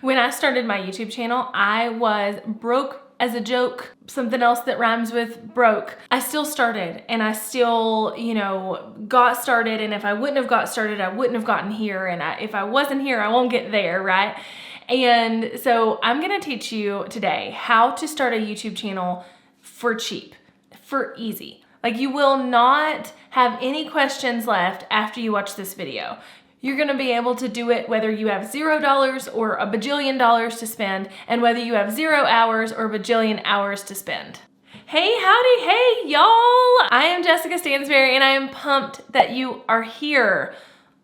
When I started my YouTube channel, I was broke as a joke, something else that rhymes with broke. I still started and I still, got started. And if I wouldn't have got started, I wouldn't have gotten here. And if I wasn't here, I won't get there, right? And so I'm gonna teach you today how to start a YouTube channel for cheap, for easy. Like, you will not have any questions left after you watch this video. You're gonna be able to do it whether you have $0 or a bajillion dollars to spend, and whether you have 0 hours or a bajillion hours to spend. Hey, howdy, hey, y'all! I am Jessica Stansberry, and I am pumped that you are here.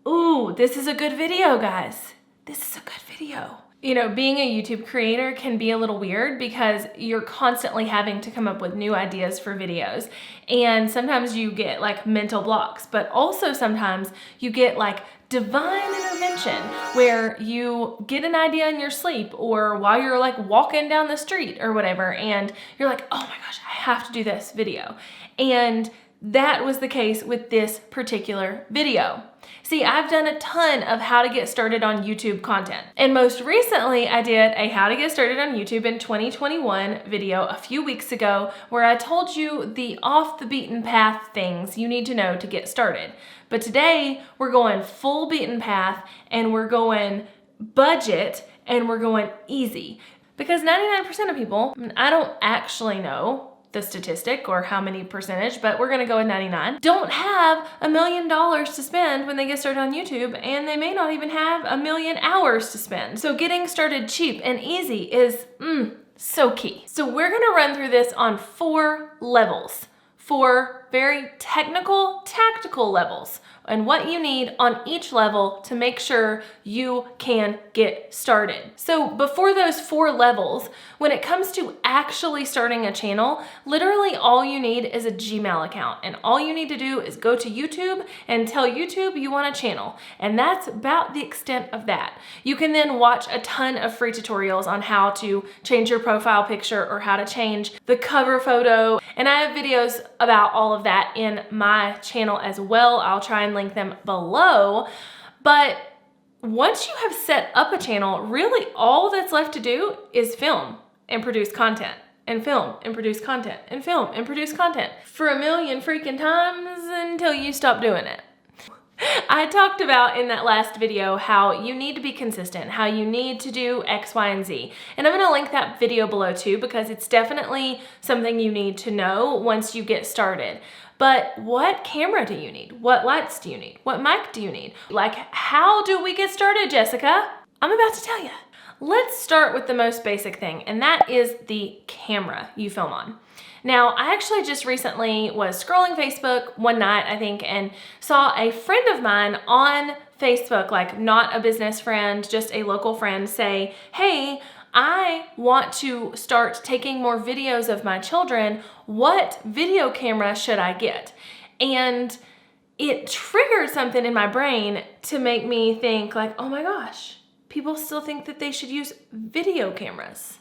Ooh, this is a good video, guys. This is a good video. Being a YouTube creator can be a little weird because you're constantly having to come up with new ideas for videos. And sometimes you get like mental blocks, but also sometimes you get like divine intervention where you get an idea in your sleep or while you're like walking down the street or whatever, and you're like, oh my gosh, I have to do this video. And that was the case with this particular video. See, I've done a ton of how to get started on YouTube content. And most recently, I did a how to get started on YouTube in 2021 video a few weeks ago where I told you the off the beaten path things you need to know to get started. But today, we're going full beaten path and we're going budget and we're going easy. Because 99% of people, I don't actually know the statistic or how many percentage, but we're gonna go with 99, don't have $1 million to spend when they get started on YouTube, and they may not even have 1 million hours to spend. So getting started cheap and easy is so key. So we're gonna run through this on 4 levels, 4 very technical, tactical levels, and what you need on each level to make sure you can get started. So before those 4 levels, when it comes to actually starting a channel, literally all you need is a Gmail account. And all you need to do is go to YouTube and tell YouTube you want a channel. And that's about the extent of that. You can then watch a ton of free tutorials on how to change your profile picture or how to change the cover photo. And I have videos about all of that in my channel as well. I'll try and link them below. But once you have set up a channel, really all that's left to do is film and produce content, and film and produce content, and film and produce content for 1 million freaking times until you stop doing it. I talked about in that last video how you need to be consistent, how you need to do X, Y, and Z. And I'm gonna link that video below too, because it's definitely something you need to know once you get started. But what camera do you need? What lights do you need? What mic do you need? Like, how do we get started, Jessica? I'm about to tell you. Let's start with the most basic thing, and that is the camera you film on. Now, I actually just recently was scrolling Facebook one night, I think, and saw a friend of mine on Facebook, like not a business friend, just a local friend, say, hey, I want to start taking more videos of my children. What video camera should I get? And it triggered something in my brain to make me think like, oh my gosh, people still think that they should use video cameras.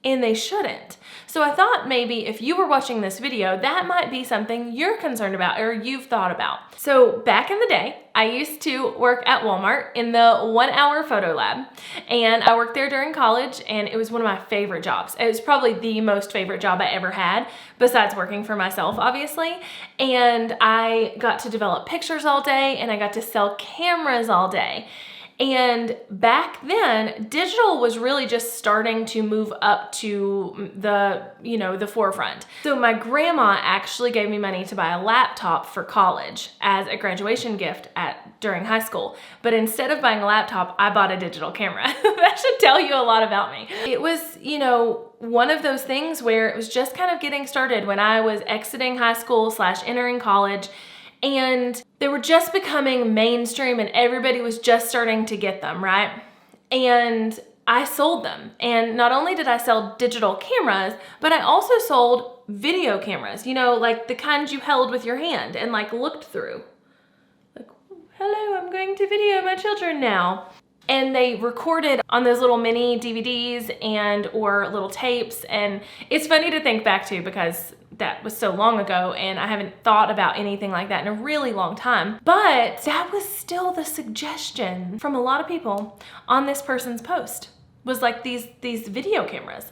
And they shouldn't. So I thought maybe if you were watching this video, that might be something you're concerned about or you've thought about. So back in the day, I used to work at Walmart in the 1-hour photo lab. And I worked there during college, and it was one of my favorite jobs. It was probably the most favorite job I ever had, besides working for myself, obviously. And I got to develop pictures all day, and I got to sell cameras all day. And back then, digital was really just starting to move up to the forefront. So my grandma actually gave me money to buy a laptop for college as a graduation gift during high school. But instead of buying a laptop, I bought a digital camera. That should tell you a lot about me. It was, one of those things where it was just kind of getting started when I was exiting high school / entering college. And they were just becoming mainstream and everybody was just starting to get them, right? And I sold them. And not only did I sell digital cameras, but I also sold video cameras, like the kind you held with your hand and like looked through. Like, hello, I'm going to video my children now. And they recorded on those little mini DVDs or little tapes. And it's funny to think back to because that was so long ago and I haven't thought about anything like that in a really long time. But that was still the suggestion from a lot of people on this person's post. was like these video cameras.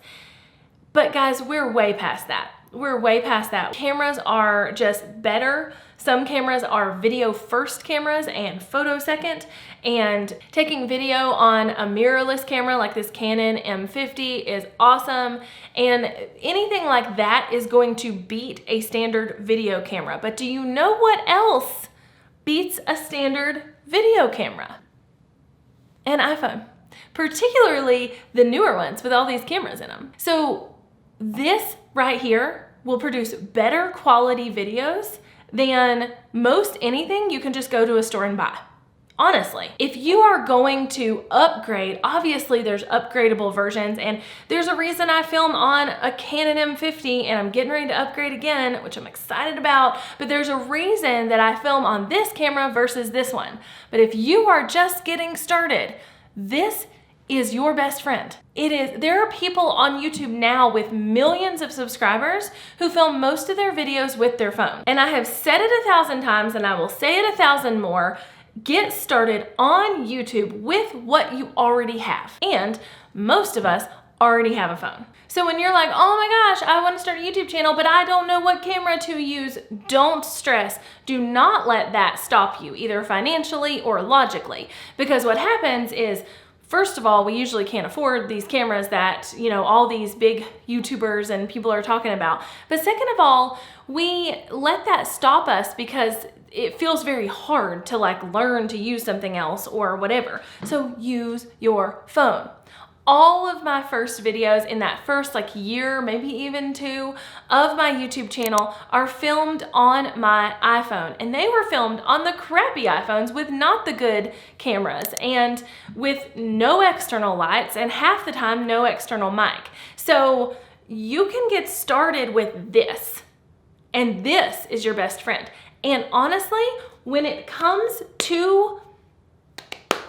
But guys, we're way past that. We're way past that. Cameras are just better. Some cameras are video first cameras and photo second, and taking video on a mirrorless camera like this Canon M50 is awesome, and anything like that is going to beat a standard video camera. But do you know what else beats a standard video camera? An iPhone, particularly the newer ones with all these cameras in them. So this right here will produce better quality videos than most anything you can just go to a store and buy. Honestly, if you are going to upgrade, obviously there's upgradable versions, and there's a reason I film on a Canon M50 and I'm getting ready to upgrade again, which I'm excited about, but there's a reason that I film on this camera versus this one. But if you are just getting started, this is your best friend. It is. There are people on YouTube now with millions of subscribers who film most of their videos with their phone. And I have said it 1,000 times, and I will say it 1,000 more. Get started on YouTube with what you already have. And most of us already have a phone. So when you're like, oh my gosh, I want to start a YouTube channel, but I don't know what camera to use, don't stress. Do not let that stop you, either financially or logically. Because what happens is, first of all, we usually can't afford these cameras that, you know, all these big YouTubers and people are talking about. But second of all, we let that stop us because it feels very hard to like learn to use something else or whatever. So use your phone. All of my first videos in that first like year, maybe even 2 of my YouTube channel are filmed on my iPhone, and they were filmed on the crappy iPhones with not the good cameras and with no external lights, and half the time no external mic. So you can get started with this, and this is your best friend. And honestly, when it comes to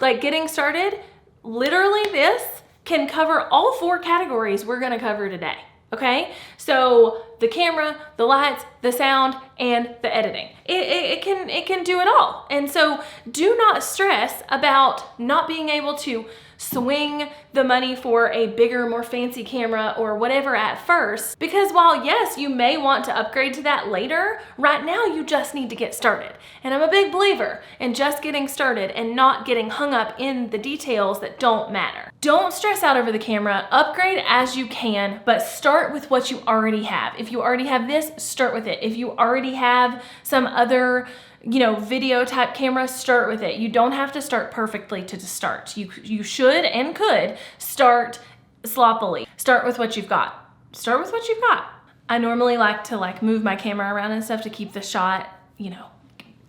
like getting started, literally this can cover all 4 categories we're gonna cover today, okay? So the camera, the lights, the sound, and the editing. It can do it all. And so do not stress about not being able to swing the money for a bigger, more fancy camera or whatever at first, because while yes, you may want to upgrade to that later, right now you just need to get started. And I'm a big believer in just getting started and not getting hung up in the details that don't matter. Don't stress out over the camera, upgrade as you can, but start with what you already have. If you already have this, start with it. If you already have some other, you know, video type camera, start with it. You don't have to start perfectly to start. You should and could start sloppily. Start with what you've got. Start with what you've got. I normally like to like move my camera around and stuff to keep the shot, you know,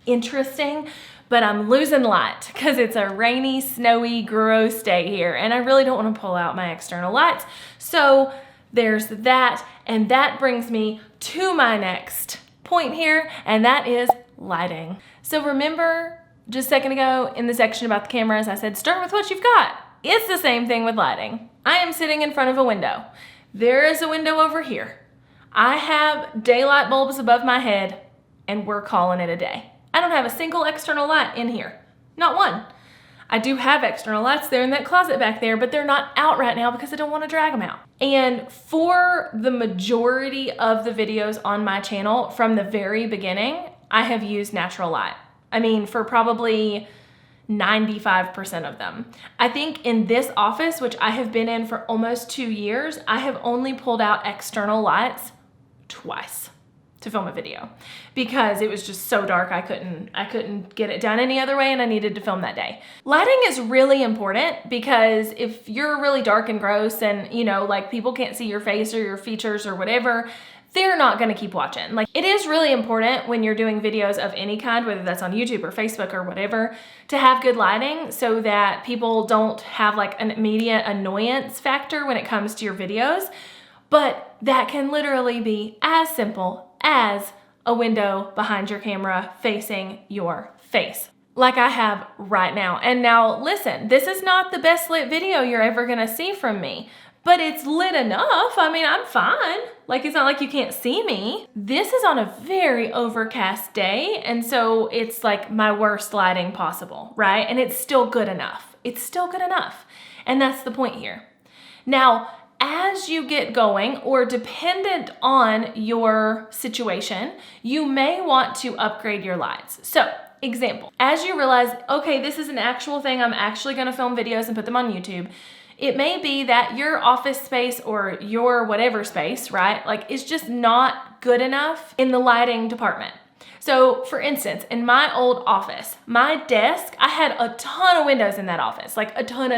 interesting, but I'm losing light because it's a rainy, snowy, gross day here, and I really don't want to pull out my external lights. So there's that, and that brings me to my next point here, and that is lighting. So remember just a second ago in the section about the cameras, I said start with what you've got. It's the same thing with lighting. I am sitting in front of a window. There is a window over here. I have daylight bulbs above my head, and we're calling it a day. I don't have a single external light in here. Not one. I do have external lights there in that closet back there, but they're not out right now because I don't want to drag them out. And for the majority of the videos on my channel from the very beginning, I have used natural light. I mean, for probably 95% of them. I think in this office, which I have been in for almost 2 years, I have only pulled out external lights twice to film a video because it was just so dark I couldn't get it done any other way, and I needed to film that day. Lighting is really important because if you're really dark and gross and, you know, like people can't see your face or your features or whatever, they're not gonna keep watching. Like, it is really important when you're doing videos of any kind, whether that's on YouTube or Facebook or whatever, to have good lighting so that people don't have like an immediate annoyance factor when it comes to your videos. But that can literally be as simple as a window behind your camera facing your face, like I have right now. And now listen, this is not the best lit video you're ever gonna see from me, but it's lit enough. I mean, I'm fine. Like, it's not like you can't see me. This is on a very overcast day, and so it's like my worst lighting possible, right? And it's still good enough. It's still good enough. And that's the point here. Now, as you get going, or dependent on your situation, you may want to upgrade your lights. So, example, as you realize, okay, this is an actual thing, I'm actually gonna film videos and put them on YouTube, it may be that your office space or your whatever space, right, like is just not good enough in the lighting department. So for instance, in my old office, my desk, I had a ton of windows in that office, like a ton.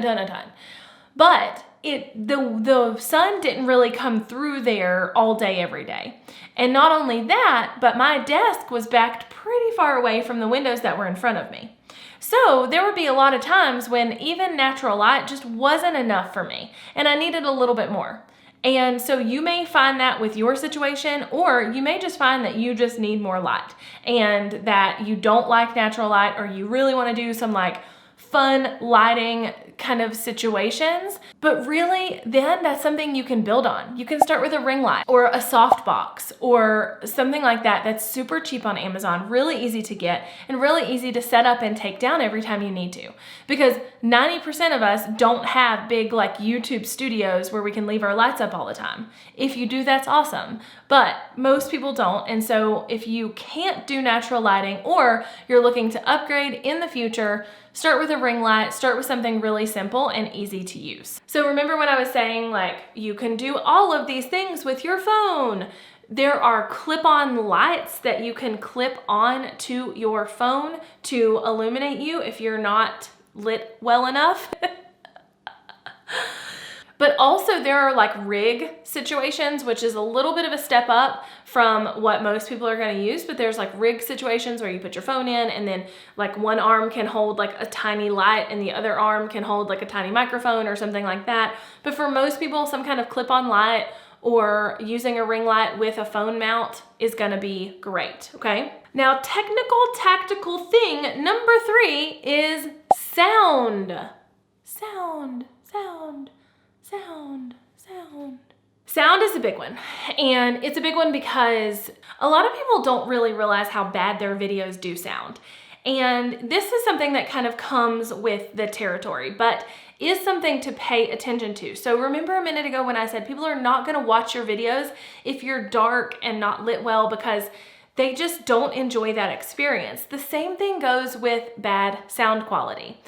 But the sun didn't really come through there all day, every day. And not only that, but my desk was backed pretty far away from the windows that were in front of me. So there would be a lot of times when even natural light just wasn't enough for me, and I needed a little bit more. And so you may find that with your situation, or you may just find that you just need more light and that you don't like natural light, or you really want to do some like fun lighting kind of situations. But really, then that's something you can build on. You can start with a ring light or a softbox or something like that that's super cheap on Amazon, really easy to get and really easy to set up and take down every time you need to. Because 90% of us don't have big like YouTube studios where we can leave our lights up all the time. If you do, that's awesome. But most people don't. And so if you can't do natural lighting, or you're looking to upgrade in the future, start with a ring light, start with something really simple and easy to use. So remember when I was saying like you can do all of these things with your phone. There are clip-on lights that you can clip on to your phone to illuminate you if you're not lit well enough. But also there are like rig situations, which is a little bit of a step up from what most people are going to use, but there's like rig situations where you put your phone in and then like one arm can hold like a tiny light and the other arm can hold like a tiny microphone or something like that. But for most people, some kind of clip-on light or using a ring light with a phone mount is going to be great, okay? Now, technical, tactical thing number 3 is sound. Sound. Sound is a big one, and it's a big one because a lot of people don't really realize how bad their videos do sound. And this is something that kind of comes with the territory, but is something to pay attention to. So remember a minute ago when I said people are not gonna watch your videos if you're dark and not lit well, because they just don't enjoy that experience. The same thing goes with bad sound quality.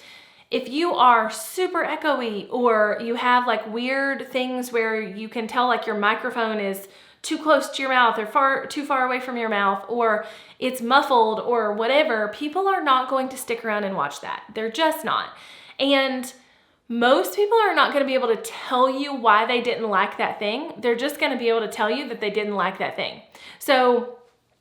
If you are super echoey, or you have like weird things where you can tell like your microphone is too close to your mouth or too far away from your mouth, or it's muffled or whatever, people are not going to stick around and watch that. They're just not. And most people are not going to be able to tell you why they didn't like that thing. They're just going to be able to tell you that they didn't like that thing. So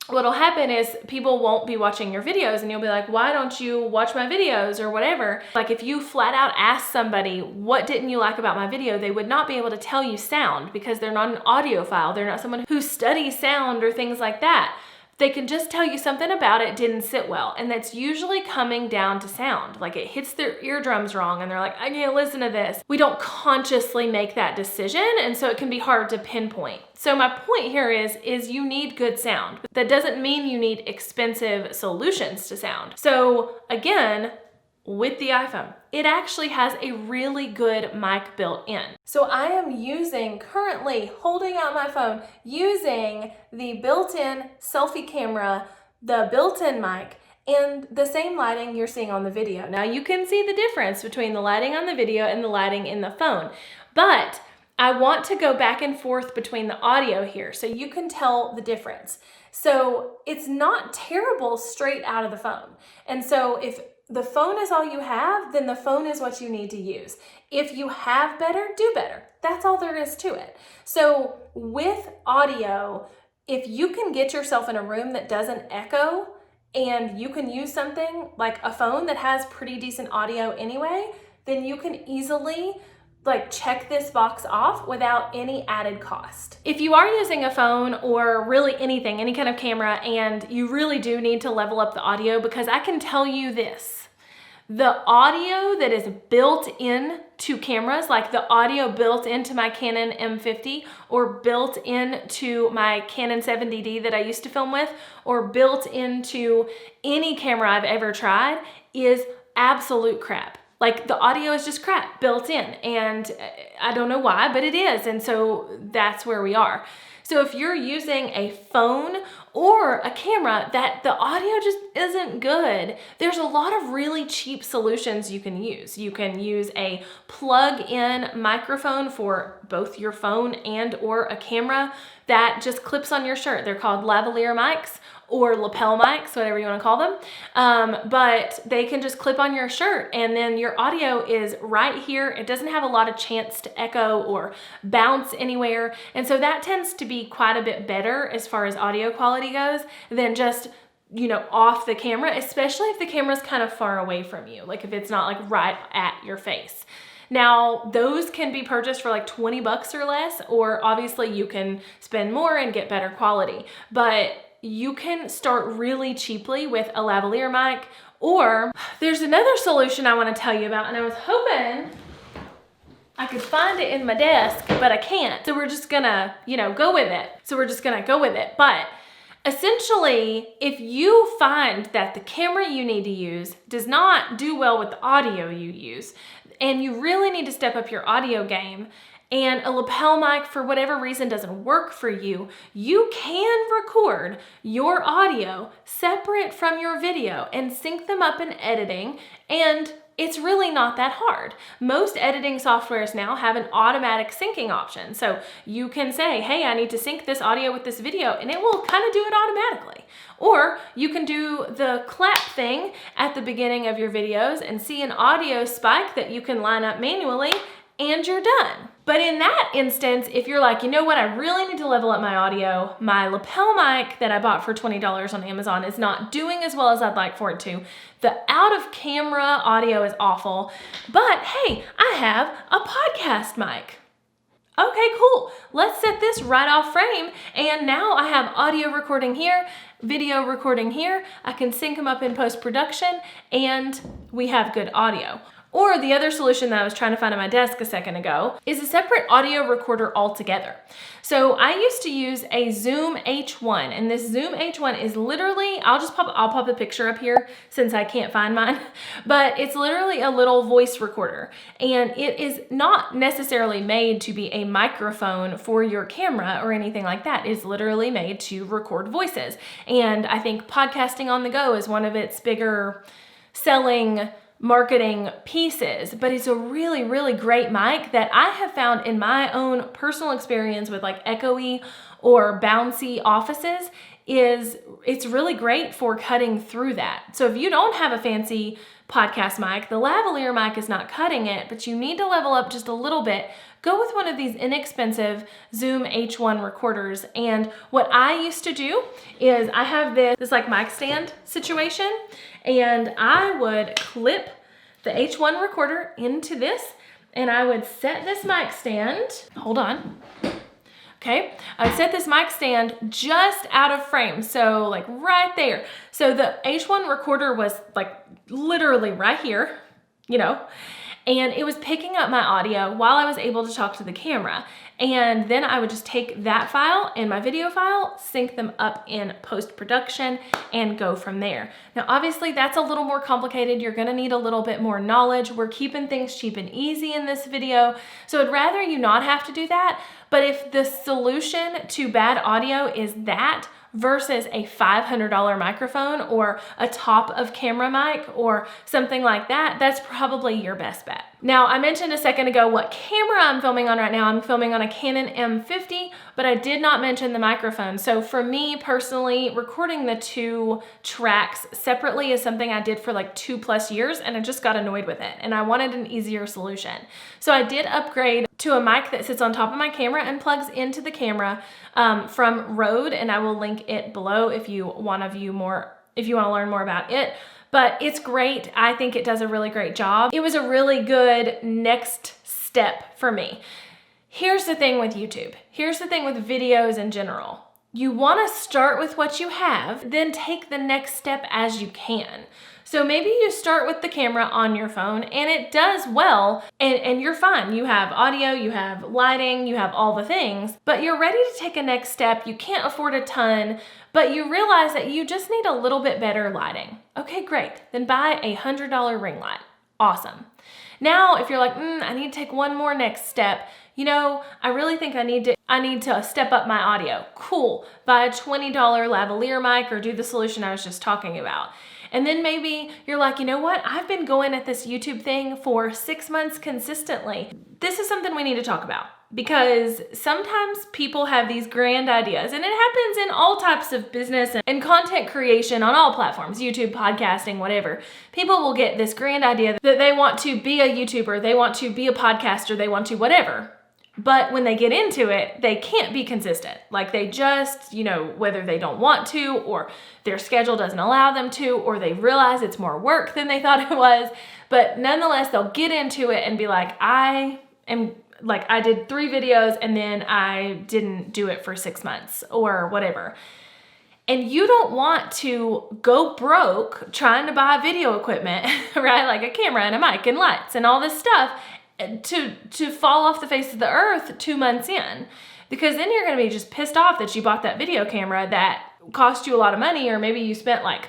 what'll happen is people won't be watching your videos, and you'll be like, why don't you watch my videos or whatever? Like if you flat out ask somebody, what didn't you like about my video? They would not be able to tell you sound, because they're not an audiophile. They're not someone who studies sound or things like that. They can just tell you something about it didn't sit well. And that's usually coming down to sound. Like it hits their eardrums wrong and they're like, I can't listen to this. We don't consciously make that decision. And so it can be hard to pinpoint. So my point here is you need good sound. That doesn't mean you need expensive solutions to sound. So again, with the iPhone, it actually has a really good mic built in. So I am currently holding out my phone, using the built-in selfie camera, the built-in mic, and the same lighting you're seeing on the video. Now you can see the difference between the lighting on the video and the lighting in the phone, but I want to go back and forth between the audio here so you can tell the difference. So it's not terrible straight out of the phone. And so if the phone is all you have, then the phone is what you need to use. If you have better, do better. That's all there is to it. So with audio, if you can get yourself in a room that doesn't echo, and you can use something like a phone that has pretty decent audio anyway, then you can easily like check this box off without any added cost. If you are using a phone or really anything, any kind of camera, and you really do need to level up the audio, because I can tell you this, the audio that is built in to cameras, like the audio built into my Canon M50 or built into my Canon 70D that I used to film with, or built into any camera I've ever tried, is absolute crap. Like the audio is just crap built in, and I don't know why, but it is. And so that's where we are. So if you're using a phone or a camera that the audio just isn't good, there's a lot of really cheap solutions you can use. You can use a plug-in microphone for both your phone and or a camera that just clips on your shirt. They're called lavalier mics or lapel mics, whatever you want to call them. But they can just clip on your shirt, and then your audio is right here. It doesn't have a lot of chance to echo or bounce anywhere. And so that tends to be quite a bit better as far as audio quality goes than just, you know, off the camera, especially if the camera's kind of far away from you, like if it's not like right at your face. Now, those can be purchased for like 20 bucks or less, or obviously you can spend more and get better quality, but you can start really cheaply with a lavalier mic. Or there's another solution I want to tell you about, and I was hoping I could find it in my desk, but I can't. So we're just gonna, you know, go with it. But essentially, if you find that the camera you need to use does not do well with the audio you use, and you really need to step up your audio game, and a lapel mic for whatever reason doesn't work for you, you can record your audio separate from your video and sync them up in editing, and it's really not that hard. Most editing softwares now have an automatic syncing option. So you can say, hey, I need to sync this audio with this video, and it will kind of do it automatically. Or you can do the clap thing at the beginning of your videos and see an audio spike that you can line up manually, and you're done. But in that instance, if you're like, you know what, I really need to level up my audio, my lapel mic that I bought for $20 on Amazon is not doing as well as I'd like for it to. The out of camera audio is awful, but hey, I have a podcast mic. Okay, cool. Let's set this right off frame. And now I have audio recording here, video recording here. I can sync them up in post-production, and we have good audio. Or the other solution that I was trying to find on my desk a second ago is a separate audio recorder altogether. So I used to use a Zoom H1, and this Zoom H1 is literally, I'll pop a picture up here since I can't find mine, but it's literally a little voice recorder, and it is not necessarily made to be a microphone for your camera or anything like that. It's literally made to record voices. And I think podcasting on the go is one of its bigger selling marketing pieces, but it's a really, really great mic that I have found in my own personal experience with like echoey or bouncy offices it's really great for cutting through that. So if you don't have a fancy podcast mic, the lavalier mic is not cutting it, but you need to level up just a little bit. Go with one of these inexpensive Zoom H1 recorders. And what I used to do is I have this like mic stand situation, and I would clip the H1 recorder into this, and I would set this mic stand, hold on. Okay, I would set this mic stand just out of frame, so like right there. So the H1 recorder was like literally right here, you know, and it was picking up my audio while I was able to talk to the camera. And then I would just take that file and my video file, sync them up in post-production, and go from there. Now, obviously that's a little more complicated. You're gonna need a little bit more knowledge. We're keeping things cheap and easy in this video, so I'd rather you not have to do that. But if the solution to bad audio is that versus a $500 microphone or a top of camera mic or something like that, that's probably your best bet. Now, I mentioned a second ago what camera I'm filming on right now. I'm filming on a Canon M50, but I did not mention the microphone. So for me personally, recording the two tracks separately is something I did for like 2+ years, and I just got annoyed with it, and I wanted an easier solution. So I did upgrade to a mic that sits on top of my camera and plugs into the camera from Rode, and I will link it below if you want to learn more about it. But it's great. I think it does a really great job. It was a really good next step for me. Here's the thing with YouTube. Here's the thing with videos in general. You want to start with what you have, then take the next step as you can. So maybe you start with the camera on your phone and it does well, and you're fine. You have audio, you have lighting, you have all the things, but you're ready to take a next step. You can't afford a ton, but you realize that you just need a little bit better lighting. Okay, great. Then buy a $100 ring light. Awesome. Now, if you're like, I need to take one more next step, you know, I really think I need to step up my audio. Cool. Buy a $20 lavalier mic or do the solution I was just talking about. And then maybe you're like, you know what? I've been going at this YouTube thing for 6 months consistently. This is something we need to talk about, because sometimes people have these grand ideas, and it happens in all types of business and content creation on all platforms, YouTube, podcasting, whatever. People will get this grand idea that they want to be a YouTuber, they want to be a podcaster, they want to whatever. But when they get into it, they can't be consistent. Like they just, you know, whether they don't want to, or their schedule doesn't allow them to, or they realize it's more work than they thought it was. But nonetheless, they'll get into it and be like, I did 3 videos and then I didn't do it for 6 months or whatever. And you don't want to go broke trying to buy video equipment, right? Like a camera and a mic and lights and all this stuff to fall off the face of the earth 2 months in, because then you're going to be just pissed off that you bought that video camera that cost you a lot of money, or maybe you spent like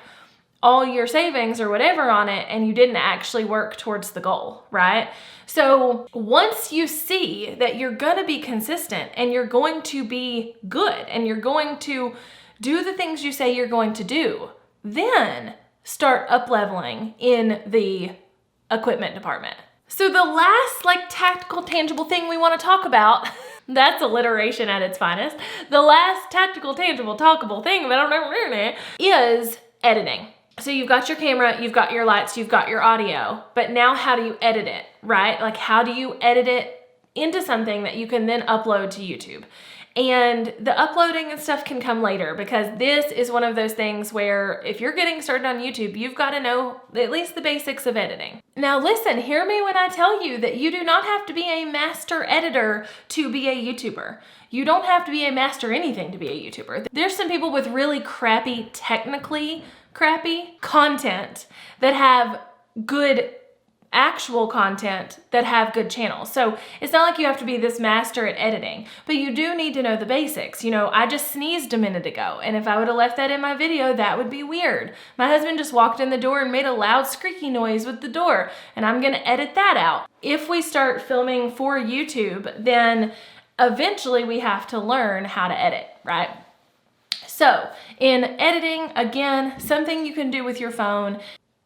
all your savings or whatever on it and you didn't actually work towards the goal, right? So once you see that you're going to be consistent and you're going to be good and you're going to do the things you say you're going to do, then start up-leveling in the equipment department. So the last tactical, tangible thing we want to talk about, that's alliteration at its finest. The last tactical, tangible, talkable thing is editing. So you've got your camera, you've got your lights, you've got your audio, but now how do you edit it, right? Like how do you edit it into something that you can then upload to YouTube? And the uploading and stuff can come later, because this is one of those things where if you're getting started on YouTube, you've got to know at least the basics of editing. Now listen, hear me when I tell you that you do not have to be a master editor to be a YouTuber. You don't have to be a master anything to be a YouTuber. There's some people with really technically crappy content that have good actual content that have good channels. So it's not like you have to be this master at editing, but you do need to know the basics. You know, I just sneezed a minute ago, and if I would have left that in my video, that would be weird. My husband just walked in the door and made a loud squeaky noise with the door, and I'm gonna edit that out. If we start filming for YouTube, then eventually we have to learn how to edit, right? So in editing, again, something you can do with your phone.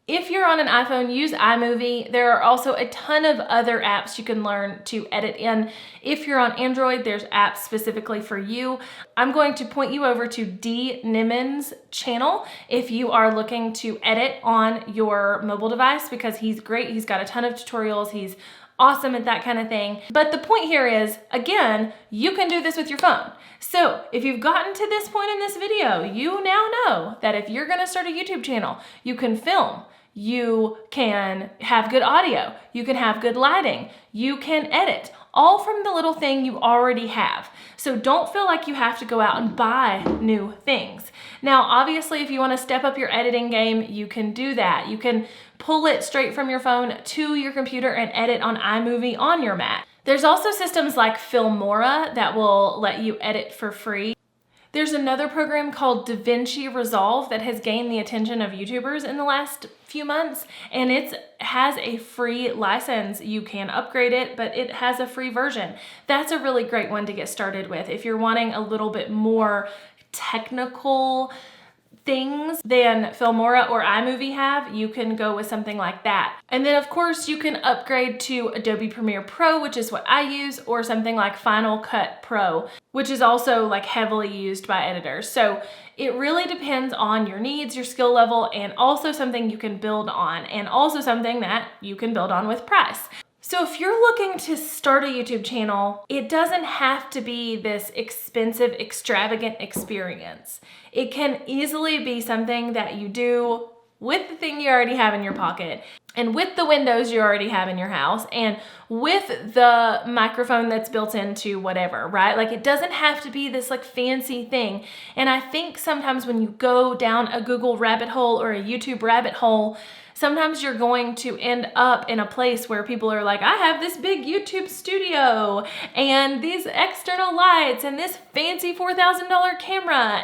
If you're on an iPhone, use iMovie. There are also a ton of other apps you can learn to edit in. If you're on Android, there's apps specifically for you. I'm going to point you over to D. Nimen's channel if you are looking to edit on your mobile device, because he's great. He's got a ton of tutorials. He's awesome at that kind of thing. But the point here is, again, you can do this with your phone. So if you've gotten to this point in this video, you now know that if you're gonna start a YouTube channel, you can film, you can have good audio, you can have good lighting, you can edit, all from the little thing you already have. So don't feel like you have to go out and buy new things. Now, obviously, if you want to step up your editing game, you can do that. You can pull it straight from your phone to your computer and edit on iMovie on your Mac. There's also systems like Filmora that will let you edit for free. There's another program called DaVinci Resolve that has gained the attention of YouTubers in the last few months, and it has a free license. You can upgrade it, but it has a free version. That's a really great one to get started with. If you're wanting a little bit more technical things than Filmora or iMovie have, you can go with something like that. And then of course you can upgrade to Adobe Premiere Pro, which is what I use, or something like Final Cut Pro, which is also like heavily used by editors. So it really depends on your needs, your skill level, and also something you can build on, and also something that you can build on with price. So if you're looking to start a YouTube channel, it doesn't have to be this expensive, extravagant experience. It can easily be something that you do with the thing you already have in your pocket, and with the windows you already have in your house, and with the microphone that's built into whatever, right? Like it doesn't have to be this like fancy thing. And I think sometimes when you go down a Google rabbit hole or a YouTube rabbit hole, sometimes you're going to end up in a place where people are like, I have this big YouTube studio and these external lights and this fancy $4,000 camera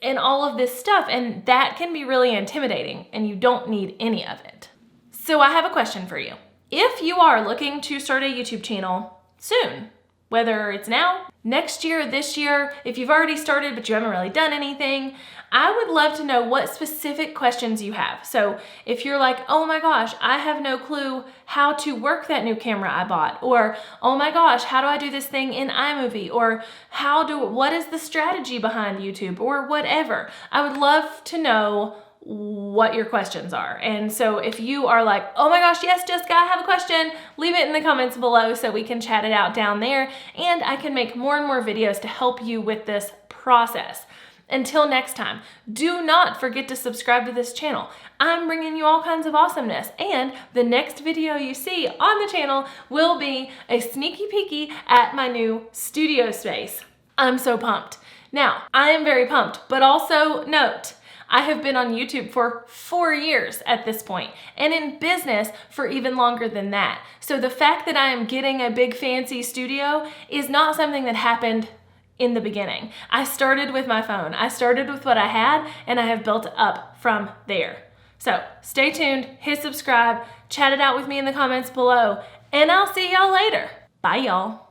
and all of this stuff. And that can be really intimidating, and you don't need any of it. So I have a question for you. If you are looking to start a YouTube channel soon, whether it's now, next year, this year, if you've already started but you haven't really done anything, I would love to know what specific questions you have. So if you're like, oh my gosh, I have no clue how to work that new camera I bought, or oh my gosh, how do I do this thing in iMovie, or what is the strategy behind YouTube, or whatever. I would love to know what your questions are. And so if you are like, oh my gosh, yes, Jessica, I have a question, leave it in the comments below so we can chat it out down there, and I can make more and more videos to help you with this process. Until next time, do not forget to subscribe to this channel. I'm bringing you all kinds of awesomeness, and the next video you see on the channel will be a sneaky peeky at my new studio space. I'm so pumped. Now, I am very pumped, but also note, I have been on YouTube for 4 years at this point, and in business for even longer than that. So the fact that I am getting a big fancy studio is not something that happened in the beginning. I started with my phone. I started with what I had, and I have built up from there. So stay tuned, hit subscribe, chat it out with me in the comments below, and I'll see y'all later. Bye, y'all.